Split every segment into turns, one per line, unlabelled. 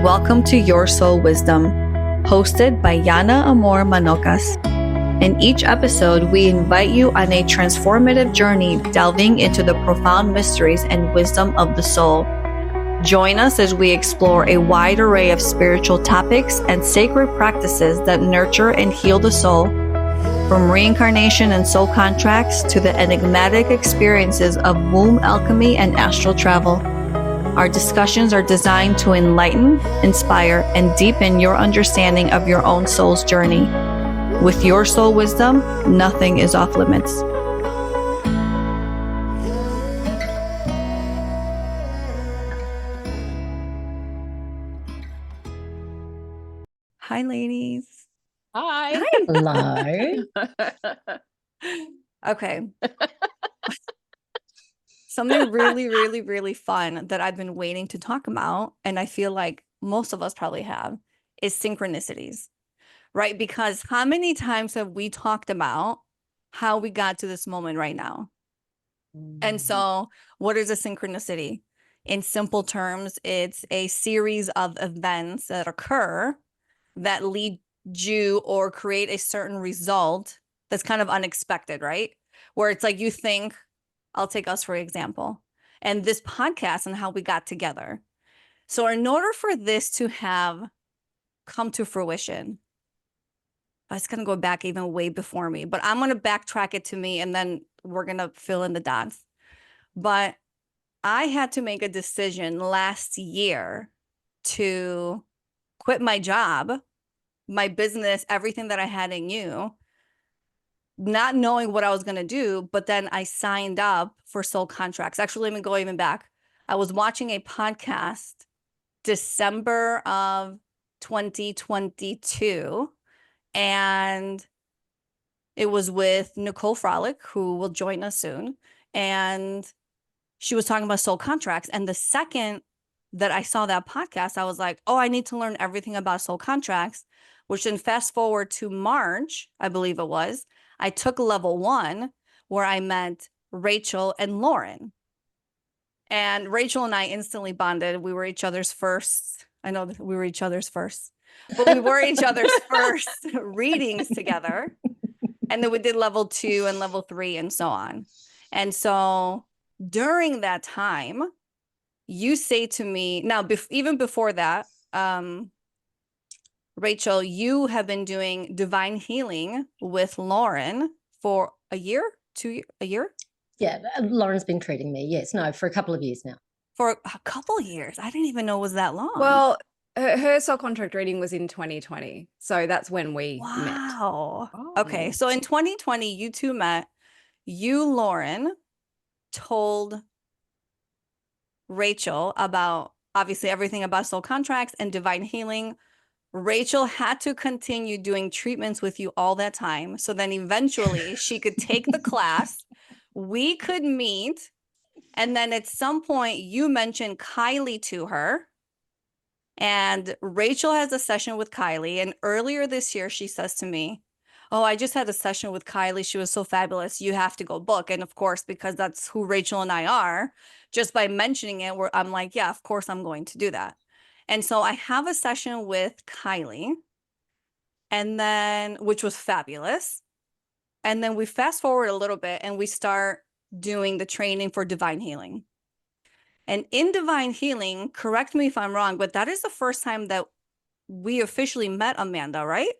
welcome to Your Soul Wisdom, hosted by Yana Amor Manocas. In each episode, we invite you on a transformative journey delving into the profound mysteries and wisdom of the soul. Join us as we explore a wide array of spiritual topics and sacred practices that nurture and heal the soul, from reincarnation and soul contracts to the enigmatic experiences of womb alchemy and astral travel. Our discussions are designed to enlighten, inspire, and deepen your understanding of your own soul's journey. With Your Soul Wisdom, nothing is off limits. Hi, ladies.
Hi.
Hello.
Okay. Something really, really, really fun that I've been waiting to talk about, and I feel like most of us probably have, is synchronicities, right? Because how many times have we talked about how we got to this moment right now? And so what is a synchronicity? In simple terms, it's a series of events that occur that lead you or create a certain result that's kind of unexpected, right? Where it's like you think, I'll take us for example, and this podcast and how we got together. So in order for this to have come to fruition, I was going to go back even way before me, but I'm going to backtrack it to me and then we're going to fill in the dots. But I had to make a decision last year to quit my job, my business, everything that I had in you, not knowing what I was going to do. But then I signed up for soul contracts. Actually, let me go even back. I was watching a podcast December of 2022, and it was with Nicole Frolic, who will join us soon. And she was talking about soul contracts. And the second that I saw that podcast, I was like, oh, I need to learn everything about soul contracts, which then fast forward to March, I believe it was, I took level 1 where I met Rachel and Lauren. And Rachel and I instantly bonded. We were each other's first. I know that we were each other's first, but we were each other's first readings together. And then we did level 2 and level 3 and so on. And so during that time, you say to me, now, even before that, Rachel, you have been doing divine healing with Lauren for a year, a year?
Yeah, Lauren's been treating me. Yes, no, for a couple of years now.
For a couple of years. I didn't even know it was that long.
Well, her soul contract reading was in 2020. So that's when we met.
Wow. Okay. So in 2020, you two met. You, Lauren, told Rachel about obviously everything about soul contracts and divine healing. Rachel had to continue doing treatments with you all that time. So then eventually she could take the class. We could meet. And then at some point you mentioned Kylie to her. And Rachel has a session with Kylie. And earlier this year, she says to me, oh, I just had a session with Kylie. She was so fabulous. You have to go book. And of course, because that's who Rachel and I are, just by mentioning it, I'm like, yeah, of course I'm going to do that. And so I have a session with Kylie, and then, which was fabulous. And then we fast forward a little bit and we start doing the training for divine healing. And in divine healing, correct me if I'm wrong, but that is the first time that we officially met Amanda, right?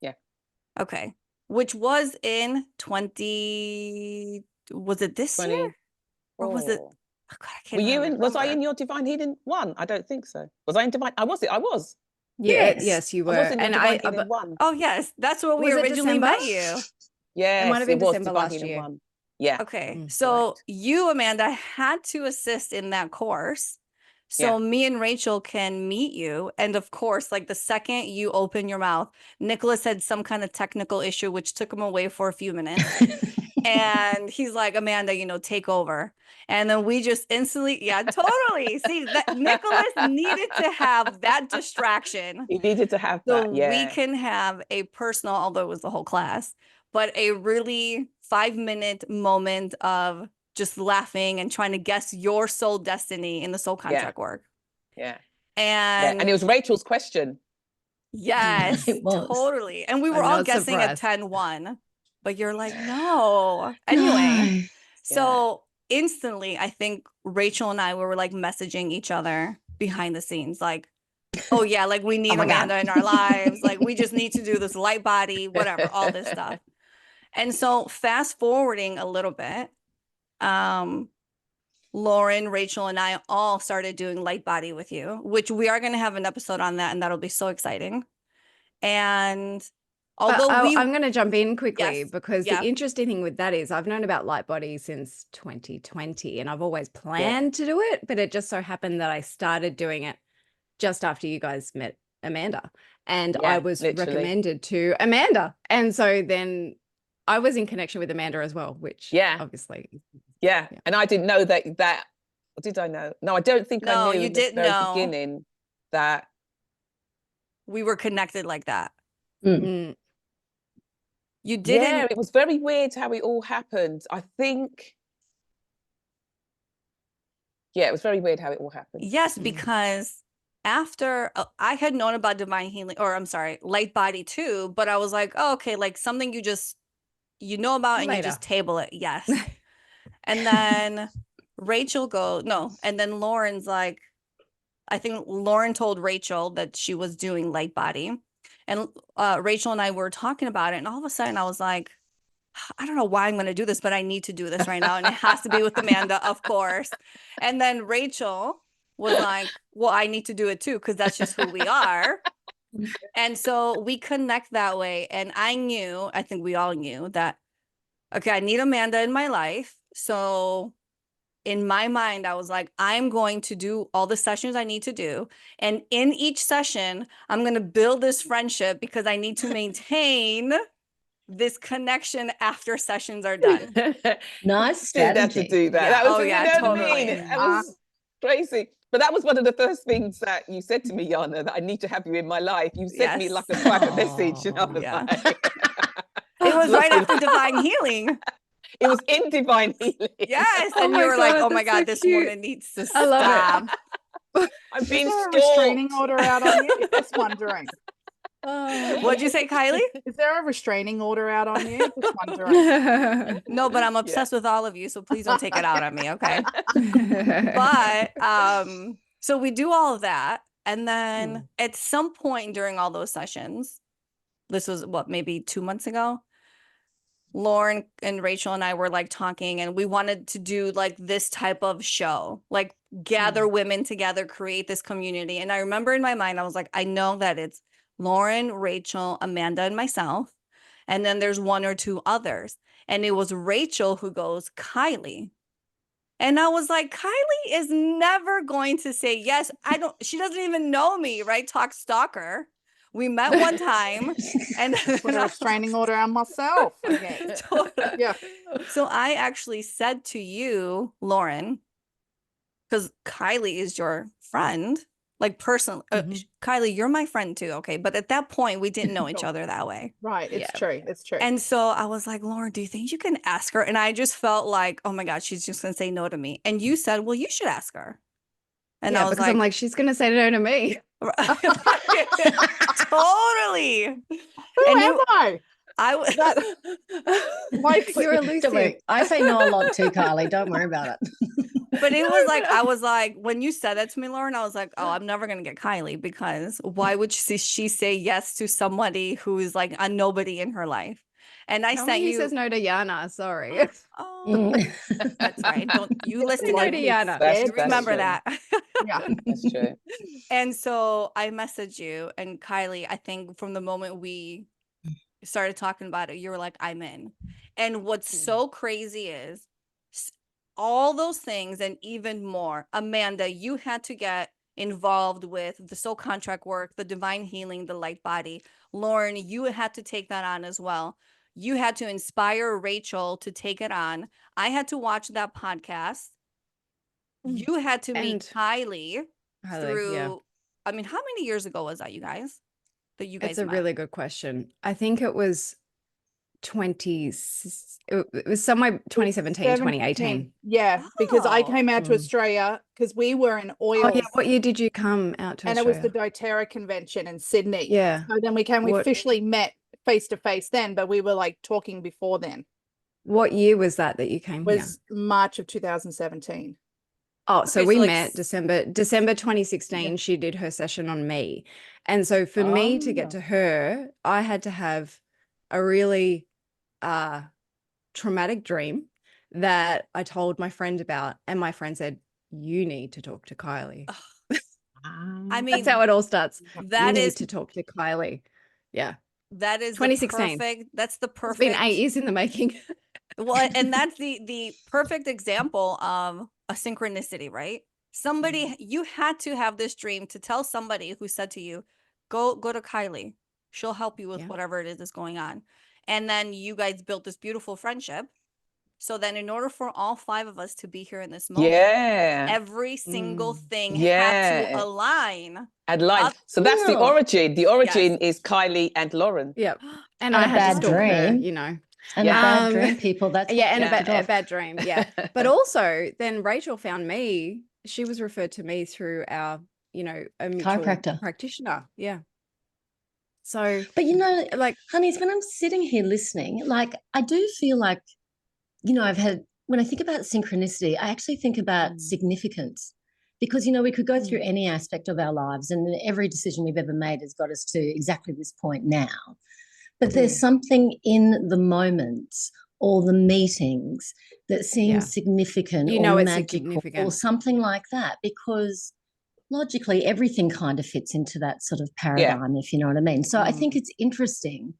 Yeah.
Okay. Which was in was it this year? Or was it? Oh God, I can't remember.
Was I in your divine healing one? I don't think so. Was I in divine? I was.
Yes, you were.
I was in your divine healing one.
Oh yes, that's where we originally met you.
Yes,
it might have been
was
December
divine
last
healing
year.
one. Yeah.
Okay. So you, Amanda, had to assist in that course. So me and Rachel can meet you. And of course, like the second you open your mouth, Nicholas had some kind of technical issue, which took him away for a few minutes. And he's like, Amanda, take over. And then we just instantly, totally. See, that Nicholas needed to have that distraction.
He needed to have
so
that, yeah.
we can have a personal, although it was the whole class, but a really 5-minute moment of just laughing and trying to guess your soul destiny in the soul contract work.
Yeah. Yeah,
And
and it was Rachel's question.
yes,
It was.
totally. And we
I'm
were all
not
guessing at
surprised.
10-1, but you're like, no. Anyway, so instantly, I think Rachel and I were like messaging each other behind the scenes, like, oh yeah, like we need
my God.
Amanda in our lives. Like we just need to do this Lightbody, whatever, all this stuff. And so fast forwarding a little bit, Lauren, Rachel, and I all started doing Lightbody with you, which we are going to have an episode on that, and that'll be so exciting. And
But
although
I'm going to jump in quickly
Yes,
because
yeah.
the interesting thing with that is I've known about Lightbody since 2020 and I've always planned to do it, but it just so happened that I started doing it just after you guys met Amanda, and
Yeah,
I was
literally.
recommended to Amanda. And so then I was in connection with Amanda as well, which obviously.
Yeah. And I didn't know that, or did I know? No, I don't think
No,
I knew
you
in the
didn't
very
know.
beginning that.
We were connected like that.
Mm.
You didn't.
Yeah, it was very weird how it all happened. I think. Yeah, it was very weird how it all happened.
Yes, because after I had known about divine healing, or I'm sorry, Lightbody too, but I was like, oh, okay, like something you know about and you just table it. Yes. And then Rachel and then Lauren's like, I think Lauren told Rachel that she was doing Lightbody, and Rachel and I were talking about it, and all of a sudden I was like, I don't know why I'm going to do this, but I need to do this right now. And it has to be with Amanda, of course. And then Rachel was like, well, I need to do it too, because that's just who we are. And so we connect that way. And I think we all knew that, okay, I need Amanda in my life. So in my mind, I was like, I'm going to do all the sessions I need to do. And in each session, I'm going to build this friendship because I need to maintain this connection after sessions are done.
Nice
Did have
strategy.
to do that.
Yeah.
That was,
Oh,
you
yeah,
know what I mean?
totally.
It was crazy. But that was one of the first things that you said to me, Yana, that I need to have you in my life. You sent me
Yes.
like a private message, and I was
Yeah.
like,
It was right after divine healing.
it was in divine healing.
Yes.
Oh
And
my
you were like,
God,
oh my
that's so
God, this
cute.
woman needs to
I love it.
stop.
I'm
Is
being
there a restraining
stalked.
order out on you? Just wondering.
What'd you say, Kylie?
Is there a restraining order out on you? Just wondering.
No, but I'm obsessed with all of you, so please don't take it out on me, okay? But so we do all of that, and then at some point during all those sessions, this was maybe 2 months ago, Lauren and Rachel and I were like talking, and we wanted to do like this type of show, like gather women together, create this community. And I remember in my mind, I was like, I know that it's Lauren, Rachel, Amanda, and myself. And then there's one or two others. And it was Rachel who goes, Kylie. And I was like, Kylie is never going to say yes. She doesn't even know me, right? Talk stalker. We met one time and
Put a restraining order on myself. Okay.
Totally.
Yeah.
So I actually said to you, Lauren, because Kylie is your friend, like personally, Kylie, you're my friend too. Okay. But at that point, we didn't know each other that way.
Right. It's true. It's true.
And so I was like, Lauren, do you think you can ask her? And I just felt like, oh my God, she's just going to say no to me. And you said, well, you should ask her. And I was
because I'm like, she's going to say no to me.
Totally.
Who am I?
Like, you're elusive.
Don't worry. I say no a lot too, Kylie. Don't worry about it.
But it was like, I was like, when you said that to me, Lauren, I was like, oh, I'm never going to get Kylie, because why would she say yes to somebody who is like a nobody in her life? And I sent you.
says no to Yana. Sorry.
Oh, that's right. Don't you listen
No
to
to Yana.
You remember that.
Yeah.
That's true.
And so I messaged you, and Kylie, I think from the moment we started talking about it, you were like, I'm in. And what's so crazy is all those things and even more, Amanda, you had to get involved with the soul contract work, the divine healing, the Lightbody. Lauren, you had to take that on as well. You had to inspire Rachel to take it on. I had to watch that podcast. You had to meet Kylie through, I mean, how many years ago was that, you guys? That you guys
It's a
met?
really good question. I think it was it was somewhere 2017, 2018.
Yeah, because I came out to
Mm.
Australia because we were in
Oh
oils
yeah, what year did you come out to
and it was the
Australia?
doTERRA convention in Sydney.
Yeah.
So then we
What-
officially met face to face then, but we were like talking before then.
What year was that you came here?
Was March of 2017.
Oh, so
Okay,
we
so, like,
met December 2016. She did her session on me. And so for me to get to her, I had to have a really traumatic dream that I told my friend about. And my friend said, you need to talk to Kylie.
I mean,
That's how it all starts.
that
you
is
need to talk to Kylie. Yeah.
that is the
2016.
perfect. That's the
It's been
perfect.
8 years in the making.
Well, and that's the perfect example of a synchronicity, right? Somebody, you had to have this dream to tell somebody who said to you, go to Kylie. She'll help you with
Yeah.
whatever it is going on. And then you guys built this beautiful friendship. So then in order for all 5 of us to be here in this moment,
Yeah.
every single thing had
Yeah.
to align.
And line.
Up-
So that's the
Oh.
origin. The origin is Kylie and Lauren.
Yep. And
And
I
a
had to
bad
stalk her,
dream.
you know.
And
Yeah.
a bad dream, people. That's
yeah,
what
and
kicked it
a
off.
bad dream. Yeah. But also then Rachel found me. She was referred to me through our, you know, a mutual
Chiropractor.
practitioner. Yeah. So
But you know,
like,
honeys, when I'm sitting here listening, like I do feel like, you know, when I think about synchronicity, I actually think about significance. Because, you know, we could go through any aspect of our lives and every decision we've ever made has got us to exactly this point now. But there's something in the moments or the meetings that seems significant
you know,
or
it's
magical or
significant.
something like that, because logically everything kind of fits into that sort of paradigm, if you know what I mean. So I think it's interesting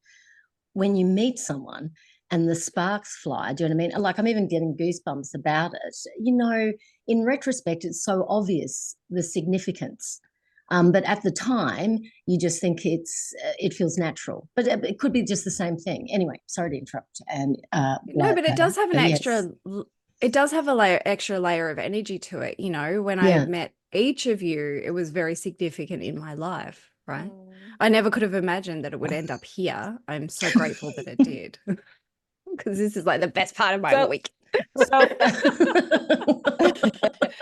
when you meet someone and the sparks fly. Do you know what I mean? Like, I'm even getting goosebumps about it. You know, in retrospect, it's so obvious, the significance. But at the time, you just think it feels natural. But it could be just the same thing. Anyway, sorry to interrupt. And
no, but it does have an
but
extra, it does have a extra layer of energy to it. You know, when I met each of you, it was very significant in my life, right? I never could have imagined that it would end up here. I'm so grateful that it did. Because this is like the best part of my week.
So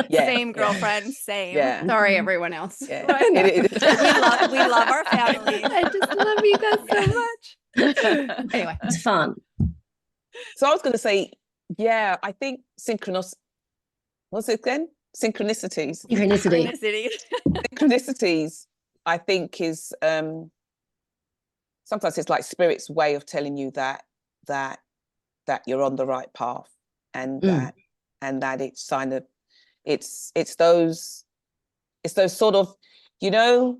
yeah,
Same, girlfriend, same.
Yeah.
Sorry, everyone else.
Yeah.
I know.
we love our family.
I just love you guys so much. Anyway,
it's fun.
So I was going to say, yeah, I think what's it again? Synchronicities.
Synchronicity.
Synchronicities, I think, is sometimes it's like spirit's way of telling you that you're on the right path, and that it's kind of it's those sort of, you know,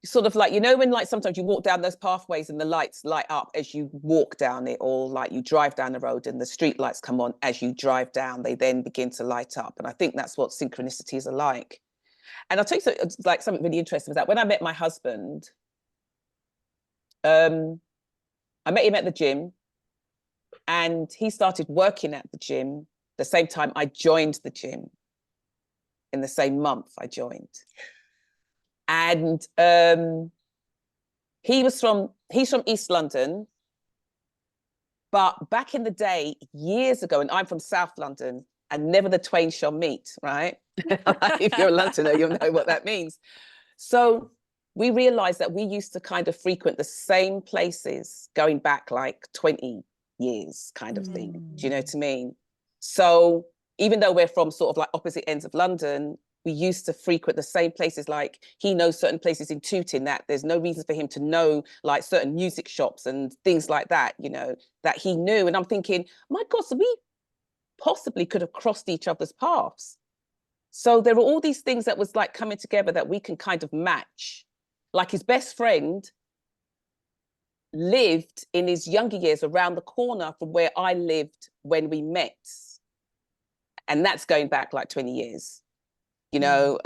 sort of like, you know, when like sometimes you walk down those pathways and the lights light up as you walk down it, or like you drive down the road and the street lights come on as you drive down, they then begin to light up. And I think that's what synchronicities are like. And I'll tell you like something really interesting was that when I met my husband, I met him at the gym, and he started working at the gym the same time I joined the gym. In the same month I joined. And he's from East London, but back in the day, years ago, and I'm from South London, and never the twain shall meet, right? If you're a Londoner, you'll know what that means. So we realized that we used to kind of frequent the same places going back like 20 years kind of thing. Do you know what I mean? So even though we're from sort of like opposite ends of London, we used to frequent the same places. Like, he knows certain places in Tooting that there's no reason for him to know, like certain music shops and things like that, you know, that he knew. And I'm thinking, my God, so we possibly could have crossed each other's paths. So there were all these things that was like coming together that we can kind of match. Like, his best friend lived in his younger years around the corner from where I lived when we met. And that's going back like 20 years, you know?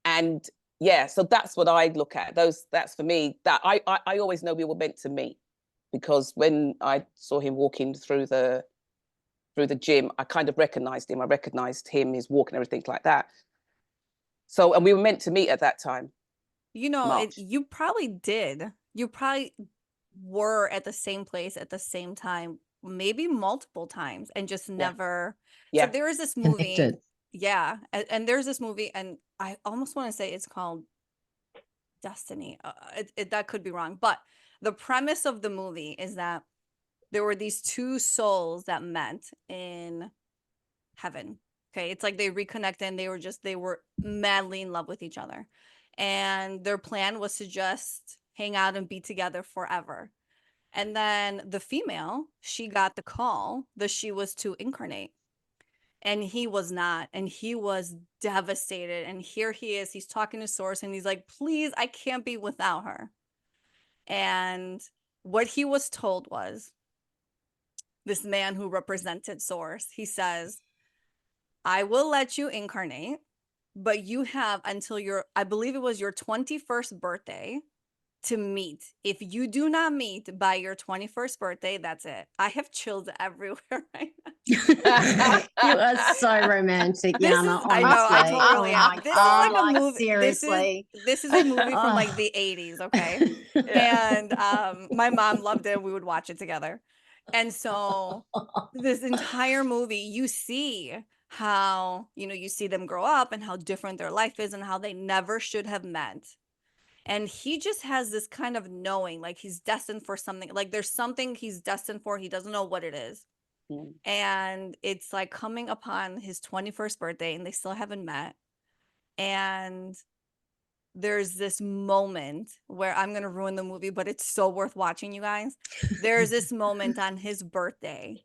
And yeah, so that's what I look at. That's for me, that I always know we were meant to meet, because when I saw him walking through the gym, I kind of recognized him. I recognized him, his walk and everything like that. So, and we were meant to meet at that time.
You know, you probably did. You probably were at the same place at the same time, maybe multiple times, and just never. So
Yeah.
there is this movie.
Connected.
Yeah. And there's this movie, and I almost want to say it's called Destiny. That could be wrong. But the premise of the movie is that there were these two souls that met in heaven. Okay. It's like they reconnected and they were madly in love with each other. And their plan was to just hang out and be together forever. And then the female, she got the call that she was to incarnate. And he was not. And he was devastated. And here he is. He's talking to Source and he's like, please, I can't be without her. And what he was told was, this man who represented Source, he says, I will let you incarnate, but you have until I believe it was your 21st birthday to meet. If you do not meet by your 21st birthday, that's it. I have chills everywhere right now.
You are so romantic, Yana.
I know, I
honestly.
totally
Oh
am.
my
This is
God,
like a
like,
movie.
seriously.
This is a movie from like
Oh.
the 80s, okay? And my mom loved it. We would watch it together. And so this entire movie, you see how, you see them grow up and how different their life is and how they never should have met. And he just has this kind of knowing, like he's destined for something, like there's something he's destined for. He doesn't know what it is. And it's like coming upon his 21st birthday and they still haven't met. And there's this moment where I'm going to ruin the movie, but it's so worth watching, you guys. There's this moment on his birthday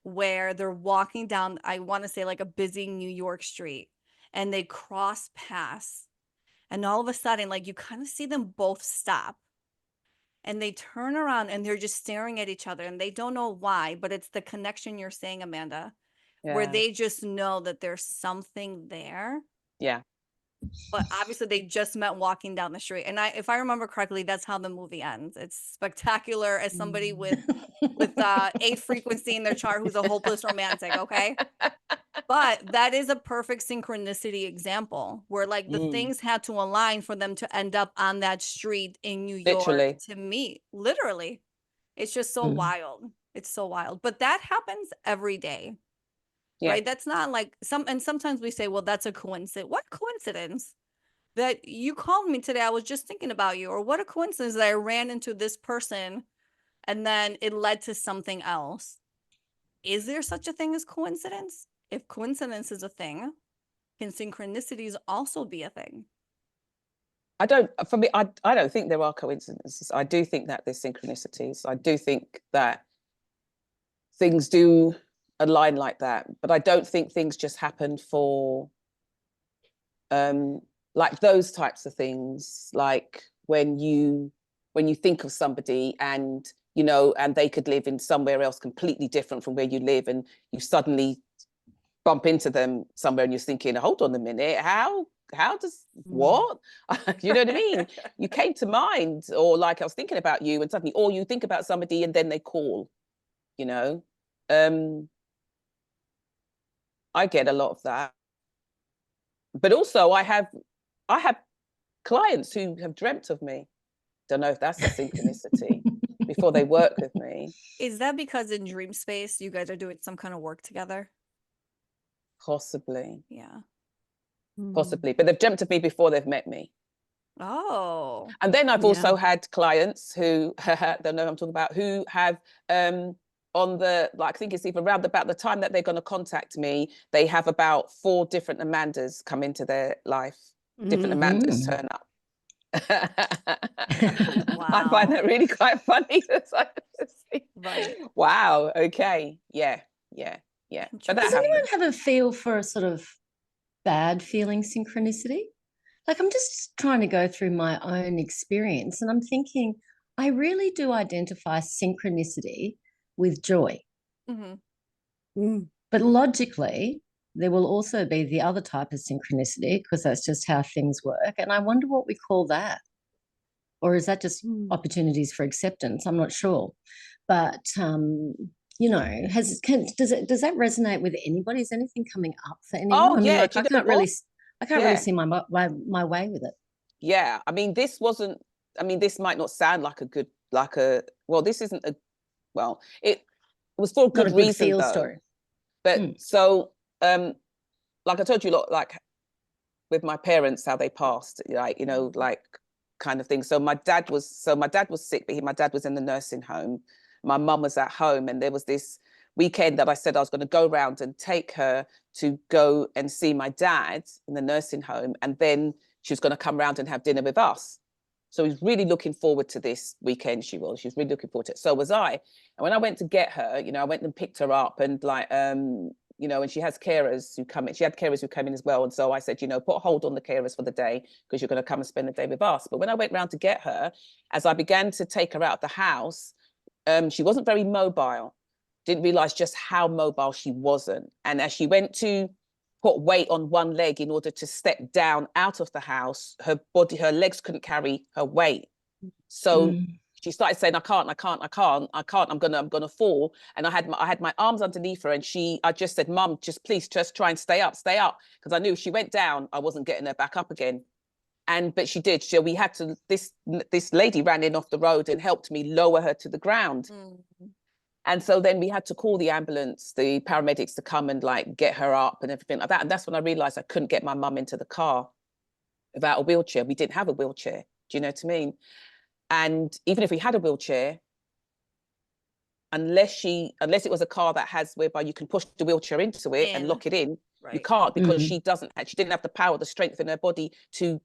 where they're walking down, I want to say like a busy New York street, and they cross paths. And all of a sudden, like you kind of see them both stop. And they turn around and they're just staring at each other and they don't know why, but it's the connection you're saying, Amanda, where they just know that there's something there.
Yeah.
But obviously they just met walking down the street. And if I remember correctly, that's how the movie ends. It's spectacular as somebody with 8 frequency in their chart who's a hopeless romantic, okay? But that is a perfect synchronicity example where like the things had to align for them to end up on that street in New York to meet. Literally. It's just so wild. It's so wild. But that happens every day.
Yeah.
Right? That's not like sometimes we say, well, that's a coincidence. What coincidence that you called me today? I was just thinking about you. Or what a coincidence that I ran into this person and then it led to something else. Is there such a thing as coincidence? If coincidence is a thing, can synchronicities also be a thing?
I don't think there are coincidences. I do think that there's synchronicities. I do think that things do align like that, but I don't think things just happen for like those types of things, like when you think of somebody and and they could live in somewhere else completely different from where you live, and you suddenly bump into them somewhere and you're thinking, hold on a minute, how does what? You know what I mean? You came to mind, or like I was thinking about you, and suddenly, or you think about somebody and then they call, I get a lot of that. But also I have clients who have dreamt of me. Don't know if that's a synchronicity before they work with me.
Is that because in dream space you guys are doing some kind of work together?
Possibly.
Yeah.
Possibly. But they've dreamt of me before they've met me.
Oh.
And then I've also had clients who don't know who I'm talking about, who have on the, like, I think it's even around about the time that they're going to contact me, they have about 4 different Amandas come into their life. Different Amandas turn up.
Wow.
I find that really quite funny.
Right.
Wow. Okay. Yeah. But
does anyone have a feel for a sort of bad feeling synchronicity? Like, I'm just trying to go through my own experience and I'm thinking, I really do identify synchronicity with joy. But logically, there will also be the other type of synchronicity, because that's just how things work. And I wonder what we call that. Or is that just opportunities for acceptance? I'm not sure. But, does that resonate with anybody? Is anything coming up for anyone?
Oh,
I mean,
yeah.
like, I can't really see my way with it.
Yeah. I mean, this might not sound like a good like a, well, this isn't a, well, it was for a
Not
good
a good
reason
feel
though.
story.
But so, like I told you, like with my parents, how they passed, like, you know, like kind of thing. So my dad was sick, but my dad was in the nursing home. My mum was at home, and there was this weekend that I said I was going to go around and take her to go and see my dad in the nursing home, and then she was going to come around and have dinner with us. So he was really looking forward to this weekend. She was really looking forward to it. So was I. And when I went to get her, you know, I went and picked her up, and like, you know, and she has carers who come in. She had carers who come in as well. And so I said, you know, put a hold on the carers for the day, because you're going to come and spend the day with us. But when I went round to get her, as I began to take her out of the house, she wasn't very mobile. Didn't realize just how mobile she wasn't. And as she went to put weight on one leg in order to step down out of the house, her legs couldn't carry her weight. So she started saying, I can't, I'm gonna fall. And I had my arms underneath her, and I just said, Mum, just please just try and stay up. Because I knew if she went down, I wasn't getting her back up again. But she did. So we had to, this lady ran in off the road and helped me lower her to the ground. And so then we had to call the ambulance, the paramedics, to come and like get her up and everything like that. And that's when I realized I couldn't get my mum into the car without a wheelchair. We didn't have a wheelchair. Do you know what I mean? And even if we had a wheelchair, unless it was a car that has whereby you can push the wheelchair into it and lock it in, you can't, because she didn't have the power, the strength in her body to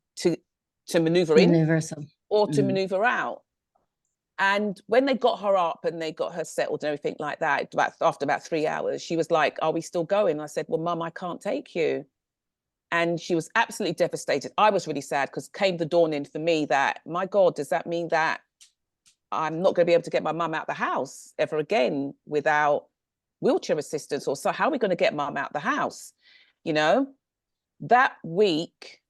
maneuver in or to maneuver out. And when they got her up and they got her settled and everything like that, after about 3 hours, she was like, are we still going? And I said, well, Mum, I can't take you. And she was absolutely devastated. I was really sad, because came the dawning for me that, my God, does that mean that I'm not going to be able to get my mum out the house ever again without wheelchair assistance? Or so how are we going to get mum out the house? You know, that week,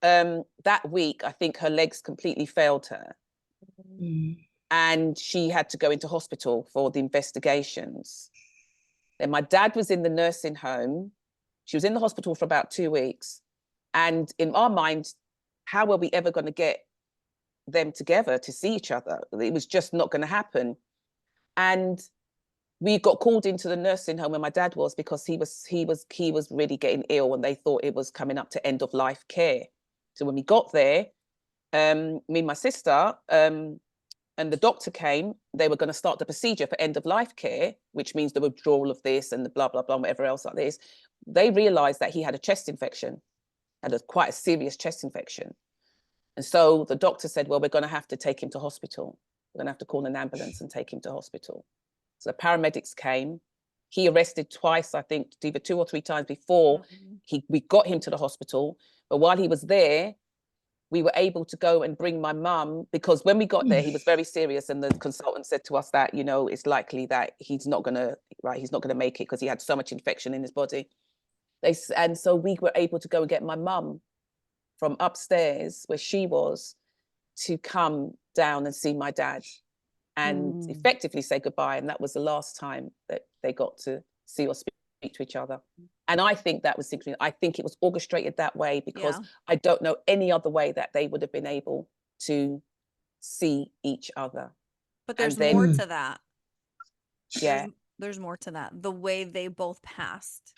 I think her legs completely failed her. And she had to go into hospital for the investigations. Then my dad was in the nursing home. She was in the hospital for about 2 weeks. And in our mind, how were we ever going to get them together to see each other? It was just not going to happen. And we got called into the nursing home where my dad was, because he was really getting ill, and they thought it was coming up to end of life care. So when we got there, me and my sister, and the doctor came, they were going to start the procedure for end of life care, which means the withdrawal of this and the blah, blah, blah, whatever else like this. They realized that he had a chest infection, quite a serious chest infection. And so the doctor said, well, we're going to have to take him to hospital. We're going to have to call an ambulance and take him to hospital. So the paramedics came. He arrested twice, I think, either 2 or 3 times before we got him to the hospital. But while he was there, we were able to go and bring my mum, because when we got there, he was very serious. And the consultant said to us that, you know, it's likely that he's not going to make it, because he had so much infection in his body. And so we were able to go and get my mum from upstairs where she was to come down and see my dad and effectively say goodbye. And that was the last time that they got to see or speak to each other. And I think that was synchronicity. I think it was orchestrated that way, because I don't know any other way that they would have been able to see each other.
But there's more to that.
Yeah.
There's more to that. The way they both passed.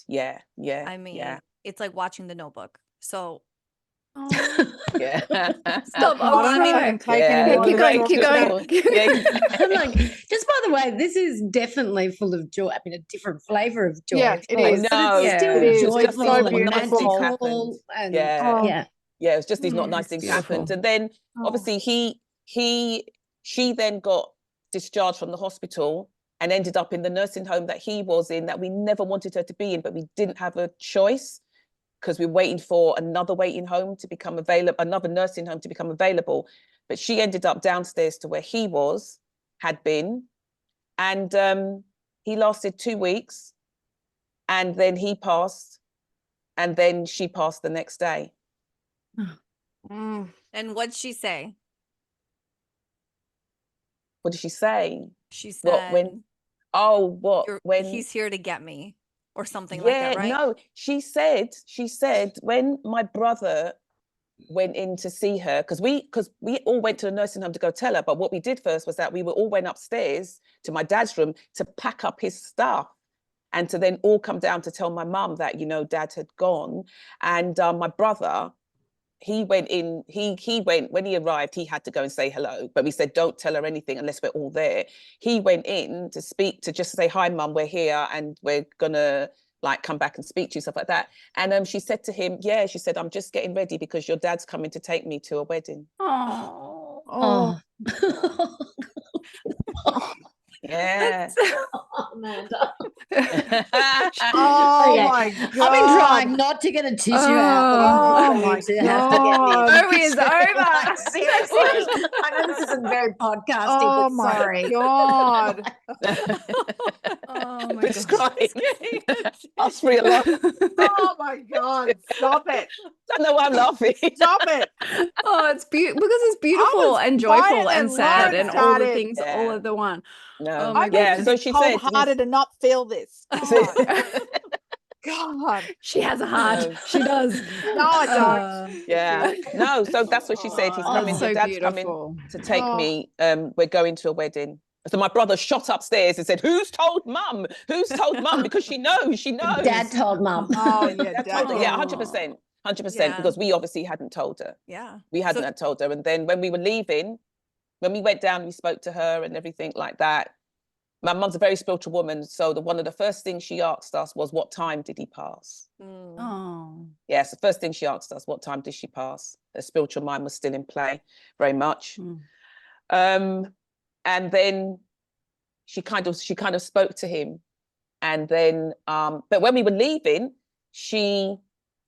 Yeah.
I mean, it's like watching The Notebook. So
yeah.
Stop.
I mean,
keep going.
I'm like, just by the way, this is definitely full of joy. I mean, a different flavor of joy.
Yeah, it is.
But it's still joyful
so
and magical. And
it was just these not nice things happened. And then obviously she then got discharged from the hospital and ended up in the nursing home that he was in, that we never wanted her to be in, but we didn't have a choice, because we were waiting for another waiting home to become available, another nursing home to become available. But she ended up downstairs to where he had been. And he lasted 2 weeks, and then he passed, and then she passed the next day.
And what'd she say?
What did she say?
She said,
when
he's here to get me, or something like that, right?
No, she said when my brother went in to see her because we all went to the nursing home to go tell her. But what we did first was that we all went upstairs to my dad's room to pack up his stuff and to then all come down to tell my mum that, you know, dad had gone. And my brother, he went in, he went, when he arrived, he had to go and say hello. But we said, don't tell her anything unless we're all there. He went in to speak, to just say, hi, mum, we're here and we're gonna like come back and speak to you, stuff like that. And she said to him, yeah, she said, I'm just getting ready because your dad's coming to take me to a wedding.
Oh,
Oh.
Yeah.
Amanda.
Oh
Okay.
my
I've been
God.
trying not to get a tissue out.
Oh
but
my
to have to get
God.
this.
Hurry is over.
Like, seriously. I know this isn't very podcasty,
Oh
but
my
sorry.
God.
Oh my
It's
God.
crying. Us three are laughing.
Oh my God. Stop it.
I know why I'm laughing.
Stop it.
Oh, it's beautiful because it's beautiful
was
and
crying
joyful and
and
sad
Lauren
and all the
started.
things all
Yeah.
at the one.
No.
Oh my
I need
goodness.
to
So
be
she said,
cold-hearted and not feel this. God. God.
She has a heart.
No.
She does.
No, I don't.
Yeah. No, so that's what she said. He's
Oh,
coming,
That's
your
so
dad's coming
beautiful.
to take
Oh.
me. We're going to a wedding. So my brother shot upstairs and said, who's told mum? Who's told mum? Because she knows.
Dad told mum.
Oh, yeah.
Dad told her. Yeah,
Aw.
100%. 100%,
Yeah.
because we obviously hadn't told her.
Yeah.
We hadn't
So-
had told her. And then when we were leaving, when we went down, we spoke to her and everything like that. My mum's a very spiritual woman. So one of the first things she asked us was, what time did he pass?
Oh.
Yes, the first thing she asked us, what time did she pass? Her spiritual mind was still in play very much.
Mm.
And then she kind of spoke to him. And then, but when we were leaving,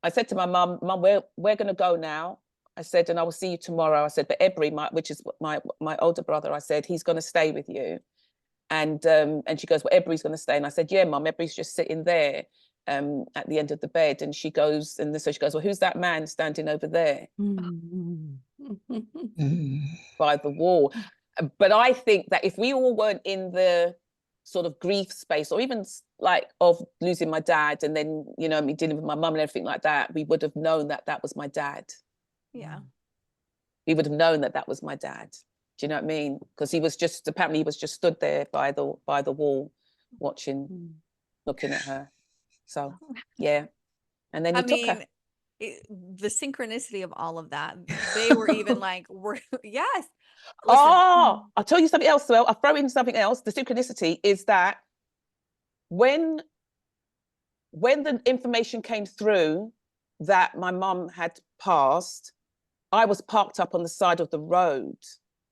I said to my mum, we're going to go now. I said, and I will see you tomorrow. I said, but Ebri, which is my older brother, I said, he's going to stay with you. And she goes, well, Ebri's going to stay. And I said, yeah, mum, Ebri's just sitting there at the end of the bed. And she goes, so she goes, well, who's that man standing over there by the wall? But I think that if we all weren't in the sort of grief space, or even like of losing my dad, and then, you know, me dealing with my mum and everything like that, we would have known that that was my dad.
Yeah.
We would have known that that was my dad. Do you know what I mean? Because apparently he was just stood there by the wall, watching, looking at her. So yeah, and then he took her.
The synchronicity of all of that. They were even like, yes. Listen.
Oh, I'll tell you something else. Well, I'll throw in something else. The synchronicity is that when the information came through that my mum had passed, I was parked up on the side of the road.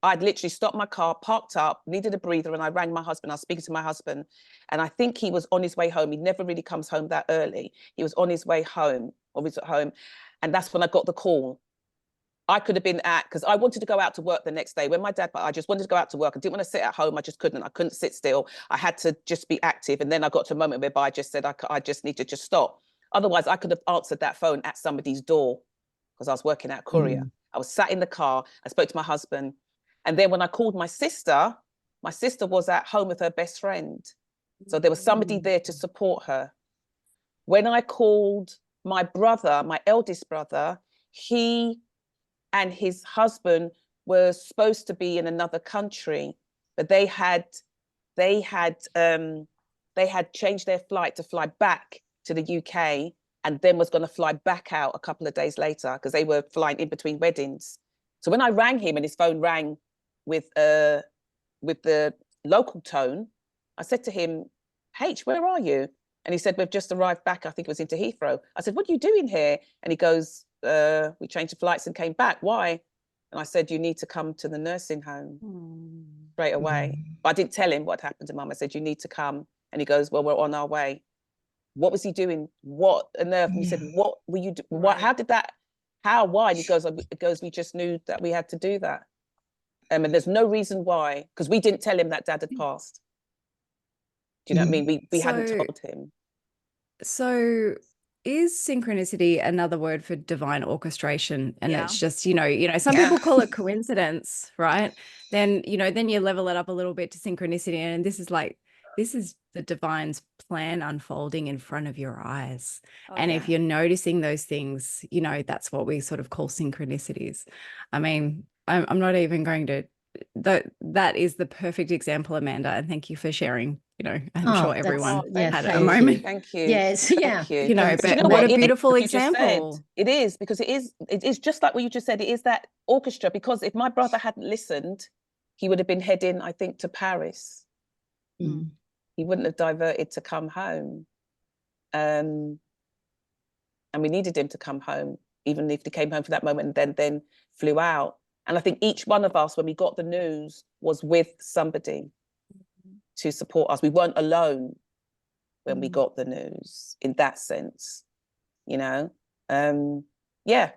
I'd literally stopped my car, parked up, needed a breather, and I rang my husband. I was speaking to my husband, and I think he was on his way home. He never really comes home that early. He was on his way home, or he was at home, and that's when I got the call. I could have been because I wanted to go out to work the next day. When my dad, I just wanted to go out to work. I didn't want to sit at home. I just couldn't. I couldn't sit still. I had to just be active. And then I got to a moment whereby I just said, I just need to just stop. Otherwise, I could have answered that phone at somebody's door because I was working at Courier. I was sat in the car. I spoke to my husband. And then when I called my sister was at home with her best friend. So there was somebody there to support her. When I called my brother, my eldest brother, he and his husband were supposed to be in another country, but they had changed their flight to fly back to the UK, and then was going to fly back out a couple of days later because they were flying in between weddings. So when I rang him and his phone rang with the local tone, I said to him, H, where are you? And he said, we've just arrived back. I think it was into Heathrow. I said, what are you doing here? And he goes, we changed the flights and came back. Why? And I said, you need to come to the nursing home straight away. But I didn't tell him what happened to mum. I said, you need to come. And he goes, well, we're on our way. What was he doing? What on earth? And we said, what were you doing? What? How did that? How? Why? And he goes, we just knew that we had to do that. And there's no reason why, because we didn't tell him that dad had passed. Do you know what I mean? We hadn't told him.
So is synchronicity another word for divine orchestration? And it's just, some people call it coincidence, right? Then you level it up a little bit to synchronicity. And this is the divine's plan unfolding in front of your eyes.
Oh,
And
yeah.
if you're noticing those things, you know, that's what we sort of call synchronicities. I mean, I'm not even going to, that is the perfect example, Amanda. And thank you for sharing. You know, I'm sure
that's-
everyone
yeah,
had a
thank you.
moment.
Thank you.
Yes, yeah.
Thank you.
You know,
That's
but
Do you know
what a
It is
beautiful
what you just said.
example.
It is, because it is just like what you just said. It is that orchestra, because if my brother hadn't listened, he would have been heading, I think, to Paris.
Mm.
He wouldn't have diverted to come home. And we needed him to come home, even if he came home for that moment and then flew out. And I think each one of us, when we got the news, was with somebody to support us. We weren't alone when we got the news, in that sense, you know. Yeah,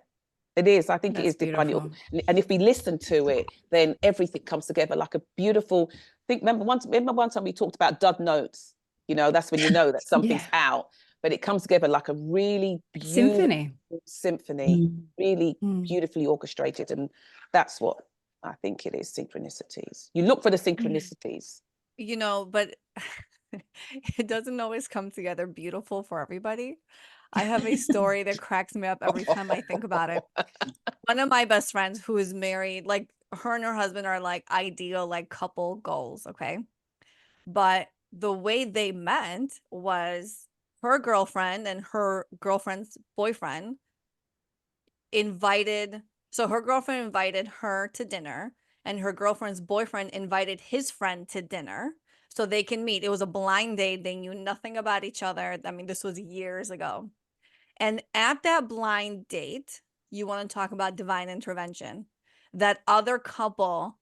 it is. I think it is divine. And if we listen to it, then everything comes together like a beautiful. Remember one time we talked about dud notes. You know, that's when you know that something's out. But it comes together like a really beautiful symphony, really beautifully orchestrated, and that's what I think it is. Synchronicities. You look for the synchronicities.
You know, but it doesn't always come together beautiful for everybody. I have a story that cracks me up every time I think about it. One of my best friends who is married, like her and her husband are like ideal, like couple goals. Okay. But the way they met was her girlfriend and her girlfriend's boyfriend invited. So her girlfriend invited her to dinner, and her girlfriend's boyfriend invited his friend to dinner so they can meet. It was a blind date. They knew nothing about each other. I mean, this was years ago. And at that blind date, you want to talk about divine intervention. That other couple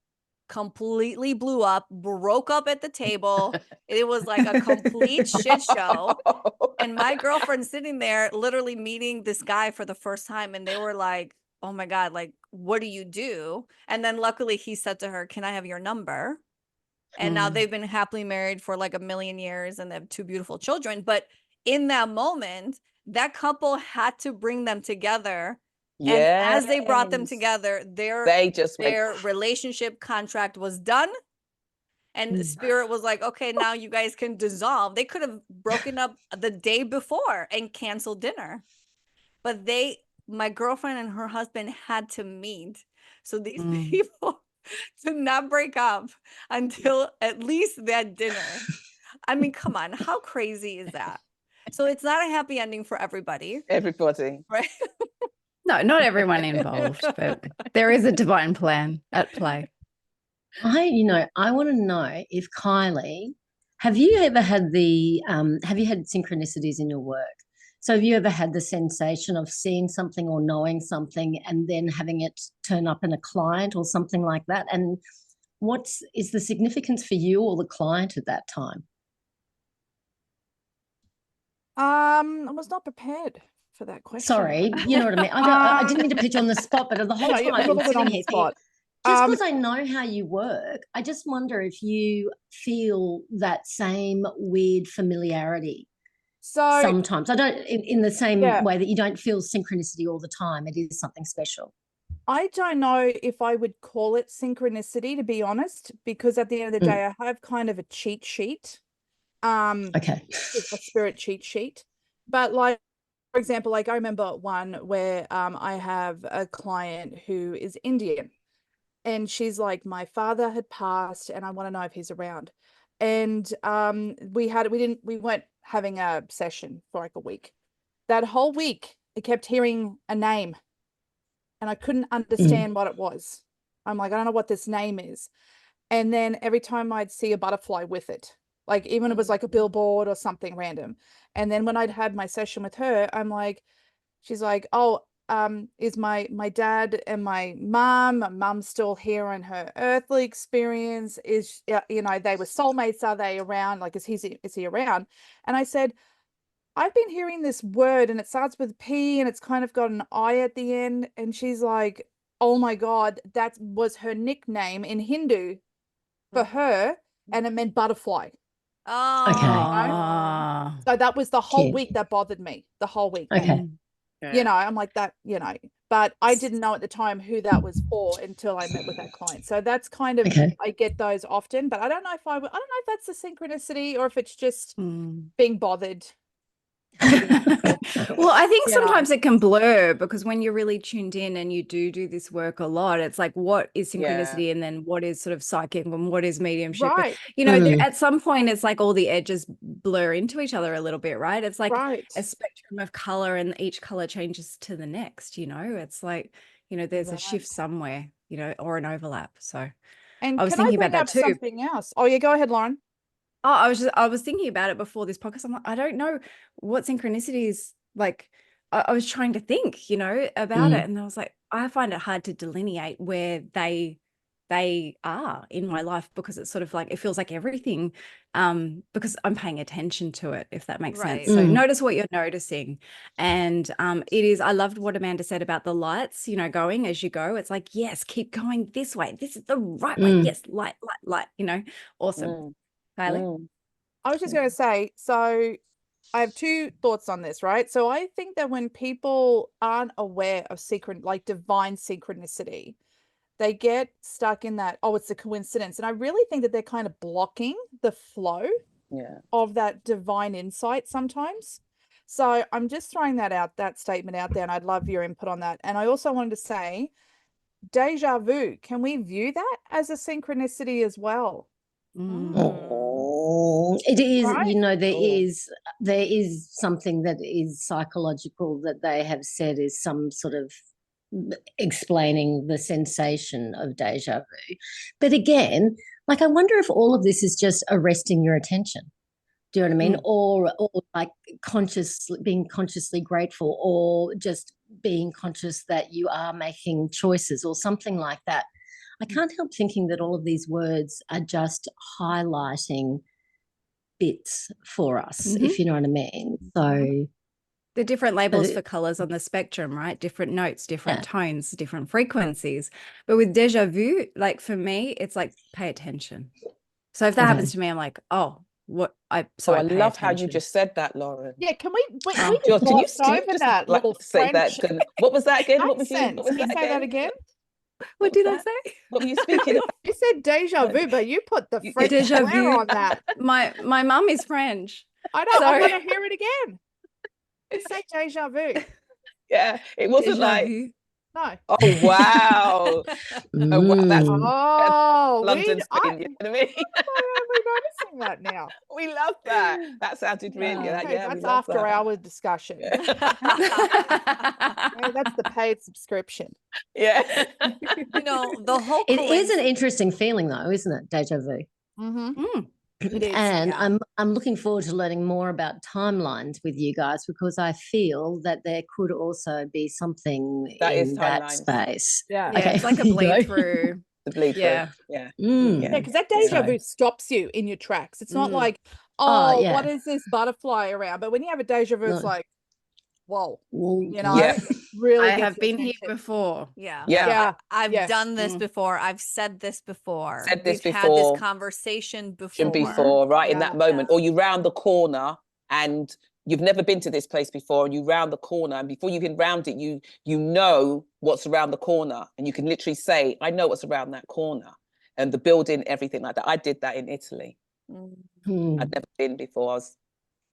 completely blew up, broke up at the table. It was like a complete shit show. And my girlfriend sitting there literally meeting this guy for the first time, and they were like, oh my God, like, what do you do? And then luckily he said to her, can I have your number? And now they've been happily married for like 1,000,000 years, and they have 2 beautiful children. But in that moment, that couple had to bring them together. And as they brought them together, their relationship contract was done. And Spirit was like, okay, now you guys can dissolve. They could have broken up the day before and canceled dinner. But my girlfriend and her husband had to meet. So these people did not break up until at least that dinner. I mean, come on, how crazy is that? So it's not a happy ending for everybody.
Everybody.
Right?
No, not everyone involved, but there is a divine plan at play.
I want to know if Kylie, have you ever had have you had synchronicities in your work? So have you ever had the sensation of seeing something or knowing something and then having it turn up in a client or something like that? And what is the significance for you or the client at that time?
I was not prepared for that question.
Sorry, you know what I mean? I didn't mean to put you on the spot, but the whole time I've been sitting here thinking, just because I know how you work, I just wonder if you feel that same weird familiarity. So sometimes I don't, in the same way that you don't feel synchronicity all the time. It is something special.
I don't know if I would call it synchronicity, to be honest, because at the end of the day, I have kind of a cheat sheet.
Okay.
A spirit cheat sheet. But like, for example, like I remember one where I have a client who is Indian, and she's like, my father had passed and I want to know if he's around. And we weren't having a session for like a week. That whole week I kept hearing a name and I couldn't understand what it was. I'm like, I don't know what this name is. And then every time I'd see a butterfly with it, like even it was like a billboard or something random. And then when I'd had my session with her, I'm like, she's like, oh, is my dad and my mom's still here on her earthly experience? Is, you know, they were soulmates. Are they around? Like, is he around? And I said, I've been hearing this word and it starts with P and it's kind of got an I at the end. And she's like, oh my God, that was her nickname in Hindu for her. And it meant butterfly.
Oh,
okay.
So that was the whole week that bothered me, the whole week.
Okay.
You know, I'm like that, you know, but I didn't know at the time who that was for until I met with that client. So that's kind of,
Okay.
I get those often, but I don't know if I don't know if that's a synchronicity or if it's just being bothered.
Well, I think
You know.
sometimes it can blur, because when you're really tuned in and you do this work a lot, it's like, what is synchronicity, and then what is sort of psychic, and what is mediumship?
Right.
You know, at some point it's like all the edges blur into each other a little bit, right? It's like a spectrum of color, and each color changes to the next, you know. It's like, you know, there's a shift somewhere, you know, or an overlap. So
And
I was
can
thinking
I
about
bring
that
up
too.
something else? Oh, yeah, go ahead, Lauren.
Oh, I was thinking about it before this podcast. I'm like, I don't know what synchronicity is like. I was trying to think, you know, about it, and I was like, I find it hard to delineate where they are in my life, because it's sort of like, it feels like everything, because I'm paying attention to it, if that makes sense. So notice what you're noticing. And it is, I loved what Amanda said about the lights, you know, going as you go. It's like, yes, keep going this way. This is the right way. Yes, light, you know, awesome. Kylie?
I was just going to say, so I have two thoughts on this, right? So I think that when people aren't aware of like divine synchronicity, they get stuck in that, oh, it's a coincidence. And I really think that they're kind of blocking the flow of that divine insight sometimes. So I'm just throwing that statement out there, and I'd love your input on that. And I also wanted to say, deja vu, can we view that as a synchronicity as well?
It is,
Right?
you know, there is something that is psychological that they have said is some sort of explaining the sensation of deja vu. But again, like, I wonder if all of this is just arresting your attention. Do you know what I mean? Or like being consciously grateful, or just being conscious that you are making choices, or something like that. I can't help thinking that all of these words are just highlighting bits for us, if you know what I mean. So
the different labels for colors on the spectrum, right? Different notes, different tones, different frequencies. But with deja vu, like for me, it's like, pay attention. So if that happens to me, I'm like, oh, what? I
love how you just said that, Lauren.
Yeah, can we
George, can you
just over
just
that
like
little
say
French
that? What was that again? What was
accent?
what was
Can you say that again?
What did I say?
What were you speaking about?
You said deja vu, but you put the French
Deja
flair
vu.
on that.
My mum is French.
I know. I want to hear it again. Say deja vu.
Yeah, it wasn't
Deja
like
vu.
No.
Oh wow! Oh wow, that's London speaking. You know what I mean?
We're noticing that now.
We love that. That sounded really
that's after our discussion.
Yeah.
That's the paid subscription.
Yeah.
You know, the whole
it is an interesting feeling, though, isn't it? Deja vu.
It is,
and I'm looking forward to learning more about timelines with you guys, because I feel that there could also be something in that space.
Yeah,
okay.
It's like a bleed through.
The bleed through.
Yeah, because that deja vu stops you in your tracks. It's not like, what is this butterfly around? But when you have a deja vu, it's like, whoa, you know, really.
I have been here before.
I've
done this before. I've said this before.
We've
had this conversation before.
Right, in that moment. Or you round the corner and you've never been to this place before, and you round the corner, and before you can round it, you know what's around the corner, and you can literally say, I know what's around that corner, and the building, everything like that. I did that in Italy. I'd never been before.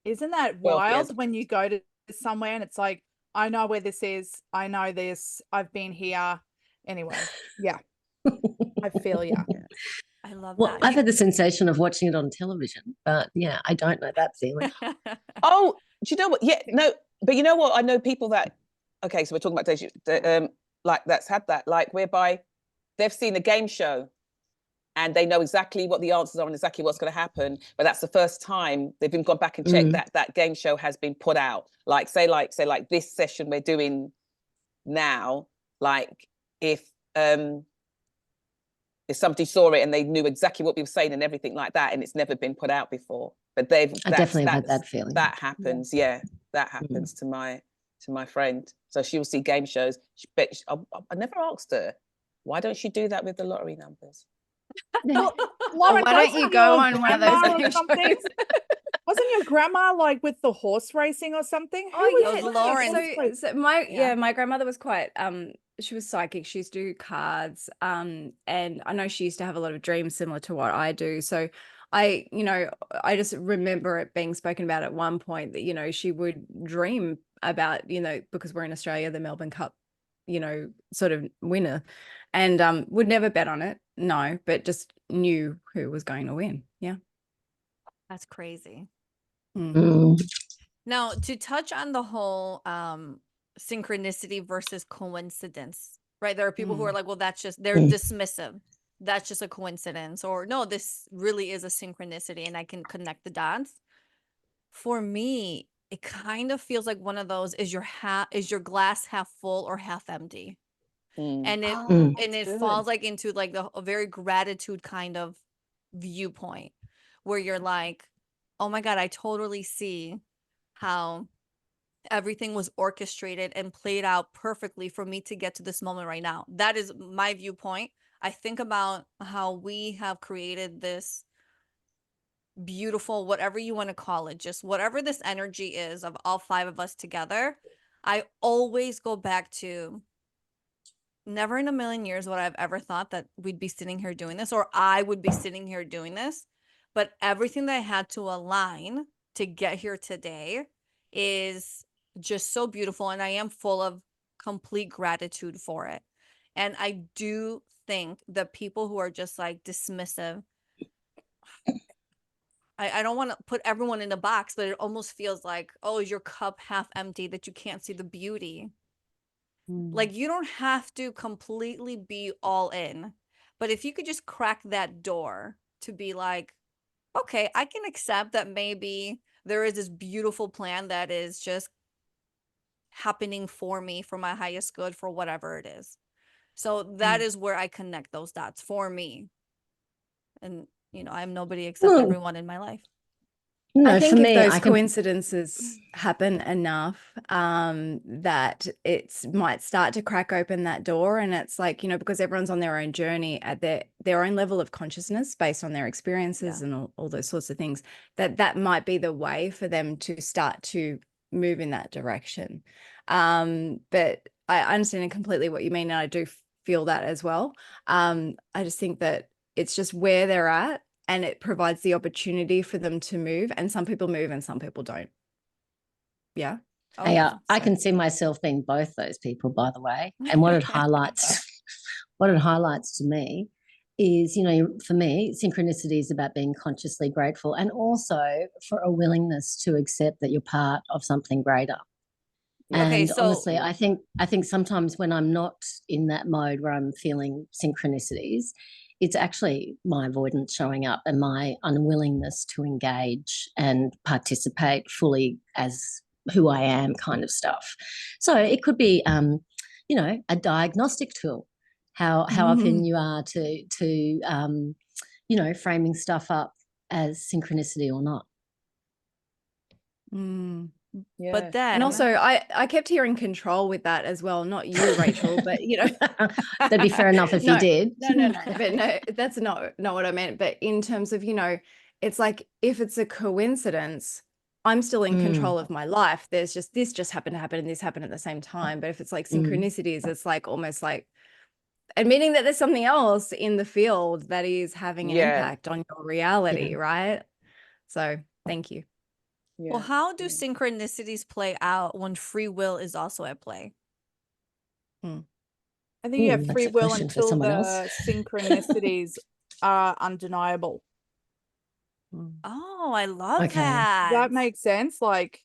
Isn't that wild when you go to somewhere and it's like, I know where this is, I know this, I've been here. Anyway, I feel you.
I love
well,
that.
I've had the sensation of watching it on television, but I don't know that feeling.
Oh, do you know what? Yeah, no, but you know what? I know people that, okay, so we're talking about deja, like that's had that, like whereby they've seen a game show and they know exactly what the answers are and exactly what's going to happen, but that's the first time they've been gone back and checked that game show has been put out. Like say this session we're doing now, like if somebody saw it and they knew exactly what we were saying and everything like that, and it's never been put out before, but I definitely had that feeling. That happens, that happens to my friend. So she will see game shows. I never asked her, why don't she do that with the lottery numbers?
Lauren,
why don't you go on one of those
game shows? Wasn't your grandma like with the horse racing or something? Who
Oh
was
yeah,
Those
with
no,
Lauren.
so my
Yeah.
my grandmother was quite she was psychic. She used to do cards, and I know she used to have a lot of dreams similar to what I do. So I, I just remember it being spoken about at one point that she would dream about, because we're in Australia, the Melbourne Cup, sort of winner, and would never bet on it, no, but just knew who was going to win. Yeah.
That's crazy.
Mm.
Now, to touch on the whole synchronicity versus coincidence, right? There are people who are like, well, that's just, they're dismissive. That's just a coincidence. Or no, this really is a synchronicity and I can connect the dots. For me, it kind of feels like one of those, is your glass half full or half empty? And it falls like into like a very gratitude kind of viewpoint where you're like, oh my God, I totally see how everything was orchestrated and played out perfectly for me to get to this moment right now. That is my viewpoint. I think about how we have created this beautiful, whatever you want to call it, just whatever this energy is of all five of us together. I always go back to, never in a million years would I've ever thought that we'd be sitting here doing this, or I would be sitting here doing this. But everything that I had to align to get here today is just so beautiful. And I am full of complete gratitude for it. And I do think that people who are just like dismissive, I don't want to put everyone in a box, but it almost feels like, oh, is your cup half empty that you can't see the beauty? Like, you don't have to completely be all in, but if you could just crack that door to be like, okay, I can accept that maybe there is this beautiful plan that is just happening for me, for my highest good, for whatever it is. So that is where I connect those dots for me. And, I'm nobody except everyone in my life.
No,
I think
for
if
me,
those coincidences happen enough, that it might start to crack open that door. And it's like, because everyone's on their own journey at their own level of consciousness based on their experiences and all those sorts of things, that might be the way for them to start to move in that direction. But I understand completely what you mean. And I do feel that as well. I just think that it's just where they're at, and it provides the opportunity for them to move. And some people move and some people don't. Yeah.
I can see myself being both those people, by the way. And what it highlights to me is, for me, synchronicity is about being consciously grateful, and also for a willingness to accept that you're part of something greater. And honestly, I think sometimes when I'm not in that mode where I'm feeling synchronicities, it's actually my avoidance showing up and my unwillingness to engage and participate fully as who I am, kind of stuff. So it could be, a diagnostic tool, how often you are to framing stuff up as synchronicity or not.
Yeah.
But then,
and also I kept hearing control with that as well. Not you, Rachel, but
that'd be fair enough if you did.
No, but no, that's not what I meant. But in terms of, it's like, if it's a coincidence, I'm still in control of my life. There's just, this just happened to happen and this happened at the same time. But if it's like synchronicities, it's like almost like admitting that there's something else in the field that is having an impact on your reality, right? So thank you.
Well, how do synchronicities play out when free will is also at play?
I think you have free will until the synchronicities are undeniable.
Oh, I love that.
That makes sense. Like,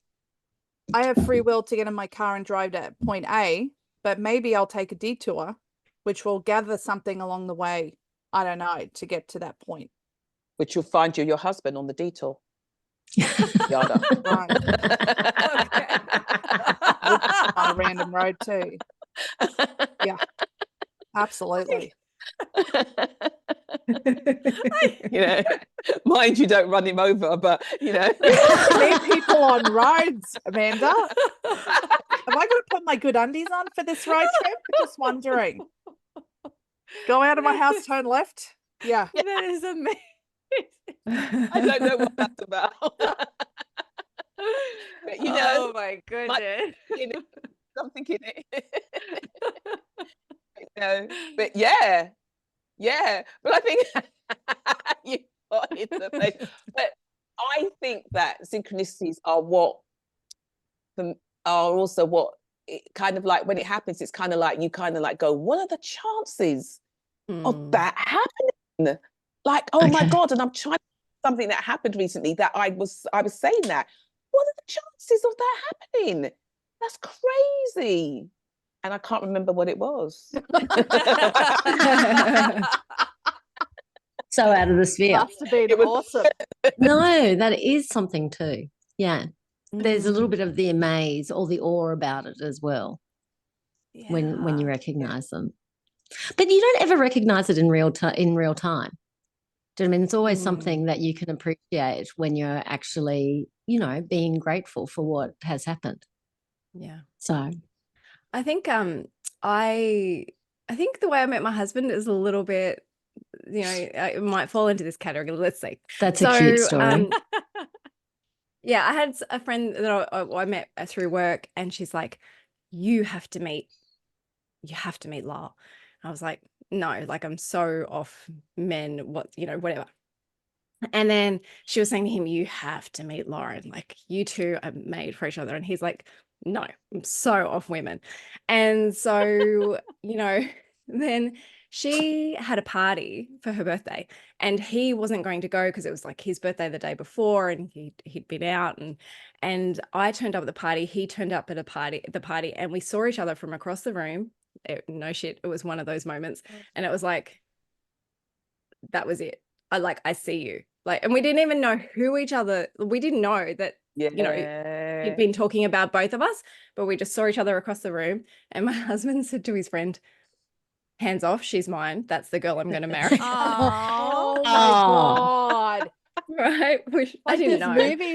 I have free will to get in my car and drive to point A, but maybe I'll take a detour, which will gather something along the way, I don't know, to get to that point.
Which will find your husband on the detour. Yada.
Right. On a random road too. Yeah, absolutely.
Mind you, don't run him over, but
Meet people on roads, Amanda. Am I going to put my good undies on for this road trip? Just wondering. Go out of my house, turn left. Yeah.
That is amazing.
I don't know what that's about. But, you know,
Oh my goodness.
something in it. You know, but yeah. But I think you got it in the face. But I think that synchronicities are also what it kind of like when it happens, it's kind of like you kind of like go, what are the chances of that happening? Like, oh my God, and I'm trying something that happened recently that I was saying that. What are the chances of that happening? That's crazy. And I can't remember what it was.
So out of the sphere.
Must have been
It was-
awesome.
No, that is something too. Yeah. There's a little bit of the amaze or the awe about it as well when you recognize them. But you don't ever recognize it in real time. Do you know what I mean? It's always something that you can appreciate when you're actually, you know, being grateful for what has happened.
Yeah.
So
I think I think the way I met my husband is a little bit, you know, it might fall into this category. Let's see.
that's a cute story.
Yeah, I had a friend that I met through work, and she's like, you have to meet Lyle. I was like, no, like I'm so off men, what, you know, whatever. And then she was saying to him, you have to meet Lauren, like you two are made for each other. And he's like, no, I'm so off women. And so, you know, then she had a party for her birthday, and he wasn't going to go because it was like his birthday the day before, and he'd been out, and I turned up at the party. He turned up at the party, and we saw each other from across the room. No shit, it was one of those moments, and it was like, that was it. I see you. Like, and we didn't even know who each other. We didn't know that, you know, he'd been talking about both of us, but we just saw each other across the room. And my husband said to his friend, hands off, she's mine. That's the girl I'm going to marry.
Oh my God.
Right? Which I
Like
didn't
this
know.
movie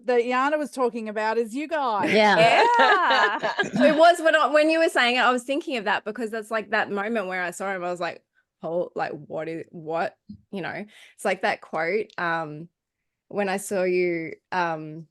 that Yana was talking about is you guys.
Yeah.
It was when you were saying it, I was thinking of that, because that's like that moment where I saw him, I was like, oh, like what, you know, it's like that quote, when I saw you, I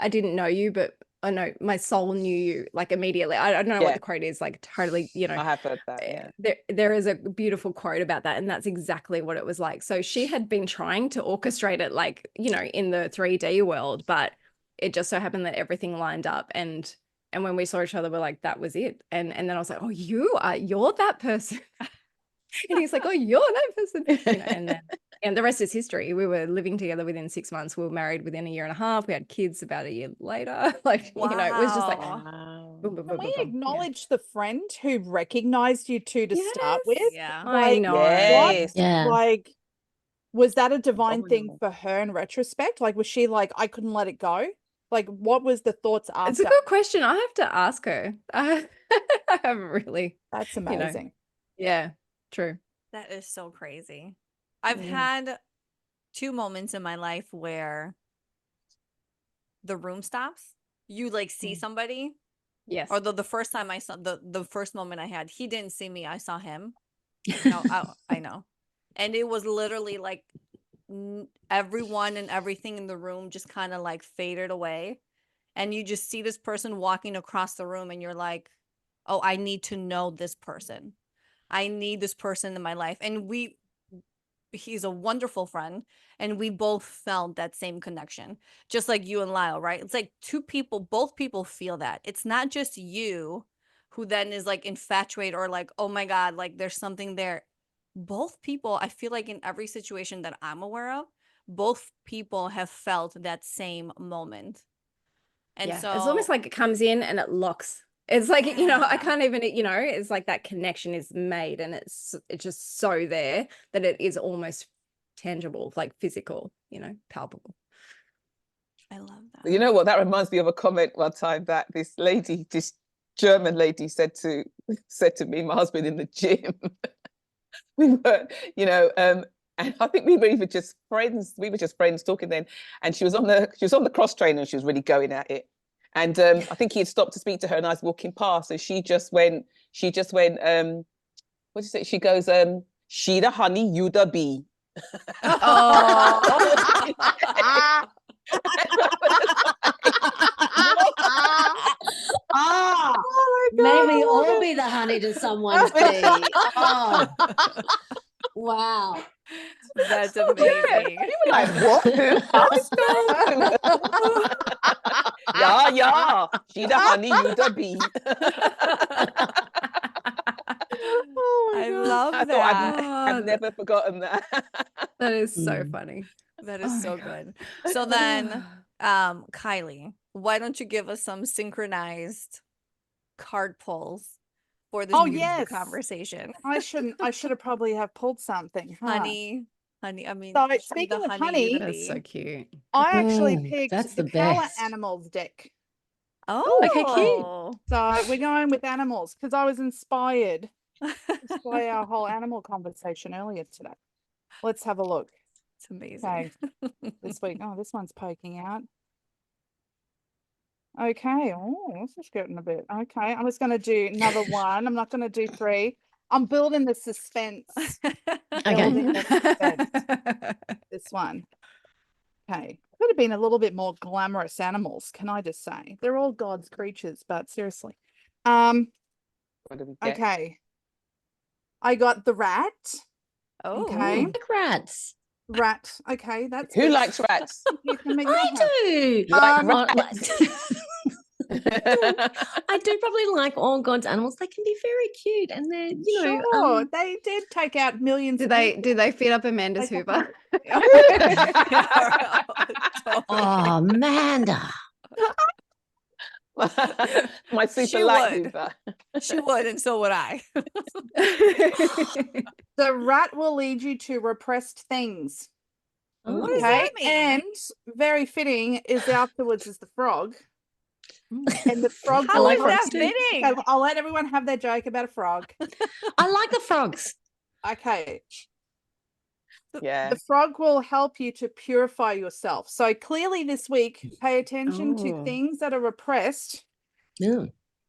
didn't know you, but I know my soul knew you, like immediately. I don't know what the quote is, like totally, you know.
I have heard that, yeah.
There is a beautiful quote about that, and that's exactly what it was like. So she had been trying to orchestrate it, like, you know, in the 3D world, but it just so happened that everything lined up, and when we saw each other, we're like, that was it. And then I was like, oh, you're that person. And he's like, oh, you're that person. You know, and the rest is history. We were living together within 6 months. We were married within a year and a half. We had kids about a year later. Like, you know, it was just like,
Wow.
boom, boom,
Can
boom,
we
boom, boom.
acknowledge the friend who recognized you two to start with?
Yeah.
I
Like,
know.
Yes.
Yeah.
like, was that a divine thing for her in retrospect? Like, was she like, I couldn't let it go? Like, what was the thoughts after?
It's a good question. I have to ask her. I haven't really.
That's
you know.
amazing.
Yeah, true.
That is so crazy. I've
Yeah.
had 2 moments in my life where the room stops. You like see somebody,
Yes.
or the first time I saw the first moment I had, he didn't see me, I saw him. No, I know. And it was literally like everyone and everything in the room just kind of like faded away. And you just see this person walking across the room, and you're like, oh, I need to know this person. I need this person in my life. And he's a wonderful friend, and we both felt that same connection, just like you and Lyle, right? It's like both people feel that. It's not just you who then is like infatuated or like, oh my God, like there's something there. Both people, I feel like in every situation that I'm aware of, both people have felt that same moment. And
yeah,
so
it's almost like it comes in and it locks. It's like, you know, I
Yeah.
can't even, you know, it's like that connection is made, and it's just so there that it is almost tangible, like physical, you know, palpable.
I love that.
You know what? That reminds me of a comment one time that this German lady said to me, my husband, in the gym. We were, you know, and I think we were even just friends. We were just friends talking then. And she was on the cross trainer, and she was really going at it. And I think he had stopped to speak to her, and I was walking past, and she just went, what did you say? She goes, she the honey, you the bee.
Ah,
Oh my
may
God,
we
I love
all
it.
be the honey to someone's bee. Oh, wow.
That's
Yeah,
amazing.
you were like, what? Who? Us? Yeah, yeah. She the honey, you the bee.
Oh my
I
God.
love
I thought
that.
I've never forgotten that.
That is so
Mm.
funny.
That
Oh
is
my
so
God.
good. So then, Kylie, why don't you give us some synchronized card pulls for this
Oh,
beautiful
yes.
conversation?
I should have probably have pulled something, huh?
Honey, I mean,
So
be
speaking
the
of
honey
honey,
you to
That's
be.
so cute.
I actually
Mm,
picked
that's
the
the
Power
best.
Animals deck.
Okay, cute.
Oh,
So we're going with animals because I was inspired by our whole animal conversation earlier today. Let's have a look.
it's amazing.
Okay, this week. Oh, this one's poking out. Okay. Oh, this is getting a bit. Okay, I'm just going to do another one. I'm not going to do three. I'm building the suspense. Building the suspense. This one. Okay. Could have been a little bit more glamorous animals, can I just say? They're all God's creatures, but seriously.
What do we get?
Okay. I got the rat.
Oh,
Okay.
Like rats.
Rat. Okay, that's
Who
good.
likes rats?
You can make
I
that happen.
do.
You like
Um,
Oh,
rats?
I do probably like all God's animals. They can be very cute, and they're
Sure, they did take out millions
Did
of
they
people.
did they feed up Amanda's
Like,
Hoover?
Totally.
Oh, Amanda.
My super
She
light
would.
Hoover.
She would, and so would I.
the rat will lead you to repressed things.
What does
Oh.
that mean?
And very fitting is afterwards is the frog. And the frog
How
will
is
like
that
frogs too.
fitting?
Okay, I'll let everyone have their joke about a frog.
I like the frogs.
Okay.
Yeah.
The frog will help you to purify yourself. So clearly this week, pay attention to
Oh.
things that are repressed.
Yeah.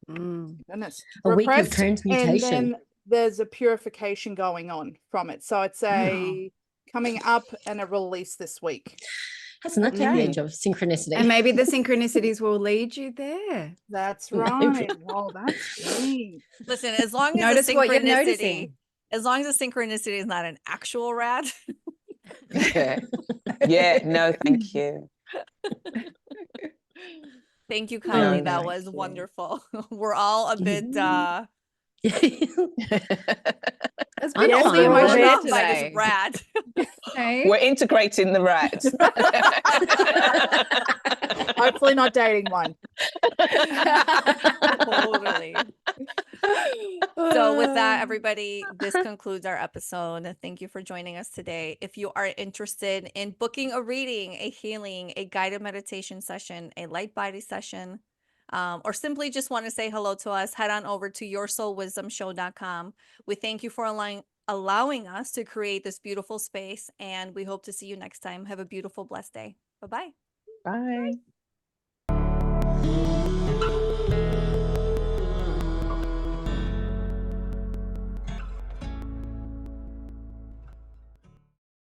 Goodness.
A week of
Repressed, and
transmutation.
then there's a purification going on from it. So it's a coming up and a release this week.
Hasn't that taken the
Okay.
edge of synchronicity?
And maybe the synchronicities will lead you there.
That's
Maybe.
right. Oh, that's deep.
Listen, as long as
Notice
the
what you're
synchronicity,
noticing.
as long as the synchronicity is not an actual rat.
Yeah. Yeah. No, thank you.
Thank you,
No,
Kylie. That
thank
was
you.
wonderful. We're all a bit
That's
I'm
been all
fine
the
with
thrown
it.
emotion
off by
today.
this rat.
Hey?
We're integrating the rats.
Hopefully not dating one.
Totally. So with that, everybody, this concludes our episode. Thank you for joining us today. If you are interested in booking a reading, a healing, a guided meditation session, a Lightbody session, or simply just want to say hello to us, head on over to yoursoulwisdomshow.com. We thank you for allowing us to create this beautiful space, and we hope to see you next time. Have a beautiful, blessed day. Bye-bye.
Bye.